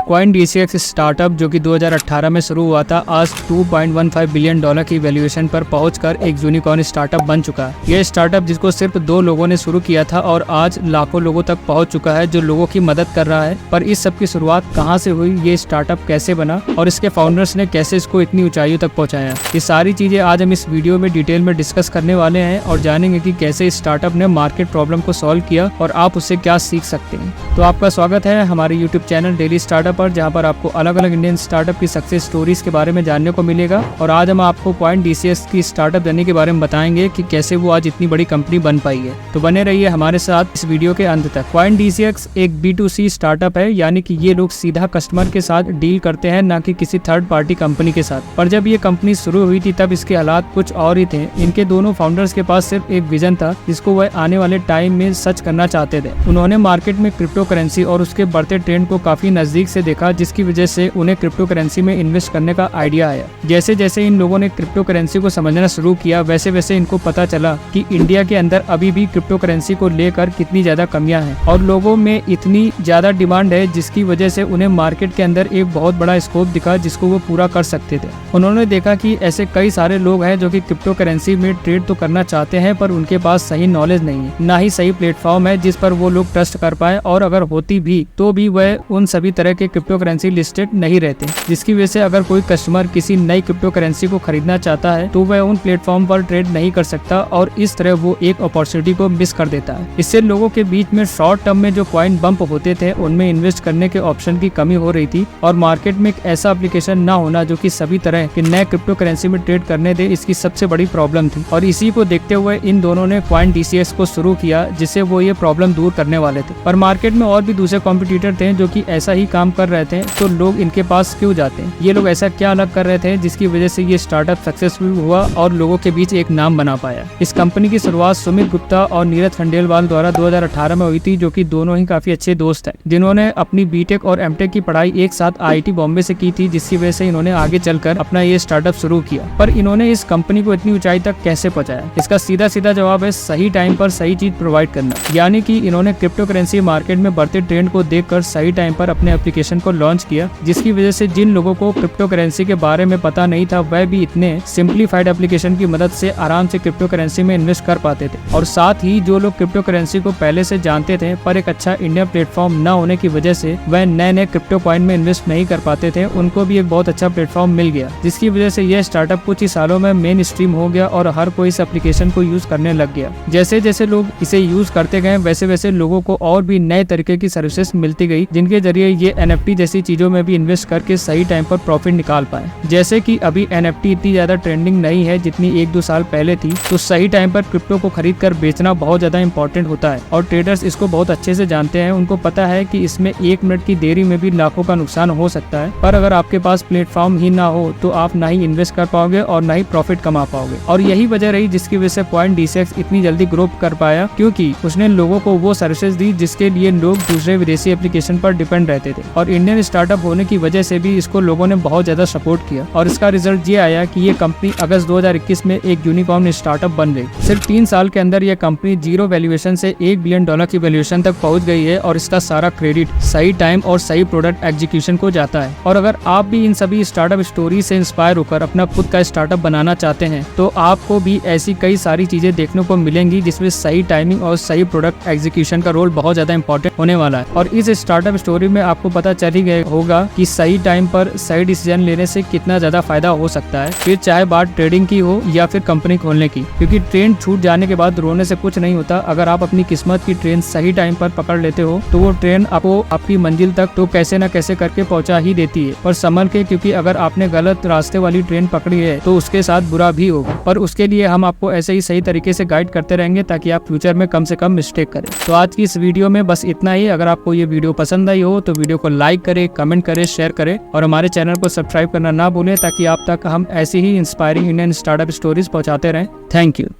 CoinDCX startup जो कि 2018 में शुरू हुआ था, आज $2.15 बिलियन की वैल्यूएशन पर पहुंचकर एक यूनिकॉर्न स्टार्टअप बन चुका है। यह स्टार्टअप जिसको सिर्फ 2 लोगों ने शुरू किया था और आज लाखों लोगों तक पहुंच चुका है, जो लोगों की मदद कर रहा है। पर इस सब की शुरुआत कहां से हुई, ये स्टार्टअप कैसे बना और इसके फाउंडर्स ने कैसे इसको इतनी ऊंचाइयों तक पहुंचाया, ये सारी चीजें आज हम इस वीडियो में डिटेल में डिस्कस करने वाले हैं और जानेंगे कि कैसे इस स्टार्टअप ने मार्केट प्रॉब्लम को सॉल्व किया और आप उससे क्या सीख सकते हैं। तो आपका स्वागत है हमारे यूट्यूब चैनल डेली स्टार्टअप पर, जहां पर आपको अलग अलग इंडियन स्टार्टअप की सक्सेस स्टोरीज के बारे में जानने को मिलेगा। और आज हम आपको CoinDCX की स्टार्टअप जर्नी के बारे में बताएंगे कि कैसे वो आज इतनी बड़ी कंपनी बन पाई है। तो बने रहिए हमारे साथ इस वीडियो के अंत तक। CoinDCX एक B2C स्टार्टअप है, यानी कि ये लोग सीधा कस्टमर के साथ डील करते हैं, ना कि किसी थर्ड पार्टी कंपनी के साथ। पर जब ये कंपनी शुरू हुई थी तब इसके हालात कुछ और ही थे। इनके दोनों फाउंडर्स के पास सिर्फ एक विजन था जिसको वह आने वाले टाइम में सच करना चाहते थे। उन्होंने मार्केट में क्रिप्टो करेंसी और उसके बढ़ते ट्रेंड को काफी नजदीक से देखा, जिसकी वजह से उन्हें क्रिप्टो करेंसी में इन्वेस्ट करने का आइडिया आया। जैसे जैसे इन लोगों ने क्रिप्टो करेंसी को समझना शुरू किया, वैसे वैसे इनको पता चला कि इंडिया के अंदर अभी भी क्रिप्टो करेंसी को लेकर कितनी ज्यादा कमियां हैं और लोगों में इतनी ज्यादा डिमांड है, जिसकी वजह से उन्हें मार्केट के अंदर एक बहुत बड़ा स्कोप दिखा जिसको वो पूरा कर सकते थे। उन्होंने देखा कि ऐसे कई सारे लोग हैं जो कि क्रिप्टो करेंसी में ट्रेड तो करना चाहते हैं, पर उनके पास सही नॉलेज नहीं है, ना ही सही प्लेटफॉर्म है जिस पर वो लोग ट्रस्ट कर पाए, और अगर होती भी तो भी वह उन सभी तरह के क्रिप्टो करेंसी लिस्टेड नहीं रहते, जिसकी वजह से अगर कोई कस्टमर किसी नई क्रिप्टो करेंसी को खरीदना चाहता है तो वह उन प्लेटफॉर्म पर ट्रेड नहीं कर सकता और इस तरह वो एक अपॉर्चुनिटी को मिस कर देता है। इससे लोगों के बीच में शॉर्ट टर्म में जो कॉइन बम्प होते थे उनमें इन्वेस्ट करने के ऑप्शन की कमी हो रही थी, और मार्केट में एक ऐसा एप्लीकेशन न होना जो कि सभी तरह के नए क्रिप्टो करेंसी में ट्रेड करने दे, इसकी सबसे बड़ी प्रॉब्लम थी। और इसी को देखते हुए इन दोनों ने CoinDCX को शुरू किया, जिससे वो ये प्रॉब्लम दूर करने वाले थे। पर मार्केट में और भी दूसरे कॉम्पिटिटर थे जो कि ऐसा ही काम कर रहे थे, तो लोग इनके पास क्यों जाते हैं? ये लोग ऐसा क्या अलग कर रहे थे जिसकी वजह से ये स्टार्टअप सक्सेसफुल हुआ और लोगों के बीच एक नाम बना पाया? इस कंपनी की शुरुआत सुमित गुप्ता और नीरज खंडेलवाल द्वारा 2018 में हुई थी, जो कि दोनों ही काफी अच्छे दोस्त हैं, जिन्होंने अपनी बीटेक और एमटेक की पढ़ाई एक साथ IIT बॉम्बे से की थी, जिसकी वजह से इन्होंने आगे चलकर अपना ये स्टार्टअप शुरू किया। पर इन्होंने इस कंपनी को इतनी ऊंचाई तक कैसे पहुंचाया? इसका सीधा सीधा जवाब है सही टाइम पर सही चीज प्रोवाइड करना। यानी कि इन्होंने क्रिप्टो करेंसी मार्केट में बढ़ते ट्रेंड को देखकर सही टाइम पर अपने एप्लीकेशन को लॉन्च किया, जिसकी वजह से जिन लोगों को क्रिप्टो करेंसी के बारे में पता नहीं था वह भी इतने सिंप्लीफाइड एप्लीकेशन की मदद से आराम से क्रिप्टो करेंसी में इन्वेस्ट कर पाते थे। और साथ ही जो लोग क्रिप्टो करेंसी को पहले से जानते थे पर एक अच्छा इंडिया प्लेटफॉर्म न होने की वजह से वह नए नए क्रिप्टो कॉइन में इन्वेस्ट नहीं कर पाते थे, उनको भी एक बहुत अच्छा प्लेटफॉर्म मिल गया, जिसकी वजह से यह स्टार्टअप कुछ ही सालों में मेन स्ट्रीम हो गया और हर कोई इस एप्लीकेशन को यूज करने लग गया। जैसे जैसे लोग इसे यूज करते गए वैसे वैसे लोगों को और भी नए तरीके की सर्विसेज मिलती गई, जिनके जरिए ये NFT जैसी चीजों में भी इन्वेस्ट करके सही टाइम पर प्रॉफिट निकाल पाए। जैसे कि अभी NFT इतनी ज्यादा ट्रेंडिंग नहीं है जितनी 1-2 साल पहले थी, तो सही टाइम पर क्रिप्टो को खरीद कर बेचना बहुत ज्यादा इंपॉर्टेंट होता है और ट्रेडर्स इसको बहुत अच्छे से जानते हैं। उनको पता है कि इसमें 1 मिनट की देरी में भी लाखों का नुकसान हो सकता है, पर अगर आपके पास प्लेटफॉर्म ही ना हो तो आप ना ही इन्वेस्ट कर पाओगे और ना ही प्रॉफिट कमा पाओगे। और यही वजह रही जिसकी वजह से CoinDCX इतनी जल्दी ग्रो कर पाया, क्योंकि उसने लोगों को वो सर्विसेज दी जिसके लिए लोग दूसरे विदेशी एप्लीकेशन पर डिपेंड रहते थे। और इंडियन स्टार्टअप होने की वजह से भी इसको लोगों ने बहुत ज्यादा सपोर्ट किया, और इसका रिजल्ट ये आया कि ये कंपनी अगस्त 2021 में एक यूनिकॉर्न स्टार्टअप बन गई। सिर्फ 3 साल के अंदर ये कंपनी जीरो वैल्यूएशन से $1 बिलियन की वैल्यूएशन तक पहुंच गई है, और इसका सारा क्रेडिट सही टाइम और सही प्रोडक्ट एग्जीक्यूशन को जाता है। और अगर आप भी इन सभी स्टार्टअप स्टोरी से इंस्पायर होकर अपना खुद का स्टार्टअप बनाना चाहते हैं, तो आपको भी ऐसी कई सारी चीजें देखने को मिलेंगी जिसमें सही टाइमिंग और सही प्रोडक्ट एग्जीक्यूशन का रोल बहुत ज्यादा इंपॉर्टेंट होने वाला है। और इस स्टार्टअप स्टोरी में आपको पता चल ही गया होगा कि सही टाइम पर सही डिसीजन लेने से कितना ज्यादा फायदा हो सकता है, फिर चाहे बात ट्रेडिंग की हो या फिर कंपनी खोलने की। क्योंकि ट्रेन छूट जाने के बाद रोने से कुछ नहीं होता। अगर आप अपनी किस्मत की ट्रेन सही टाइम पर पकड़ लेते हो तो वो ट्रेन आपको आपकी मंजिल तक तो कैसे न कैसे करके पहुंचा ही देती है। पर संभल के, क्योंकि अगर आपने गलत रास्ते वाली ट्रेन पकड़ी है तो उसके साथ बुरा भी होगा। पर उसके लिए हम आपको ऐसे ही सही तरीके से गाइड करते रहेंगे ताकि आप फ्यूचर में कम से कम मिस्टेक करें। तो आज की इस वीडियो में बस इतना ही। अगर आपको ये वीडियो पसंद आई हो तो वीडियो को लाइक करें, कमेंट करें, शेयर करें और हमारे चैनल को सब्सक्राइब करना ना भूलें, ताकि आप तक हम ऐसी ही इंस्पायरिंग इंडियन स्टार्टअप स्टोरीज पहुंचाते रहें। Thank you.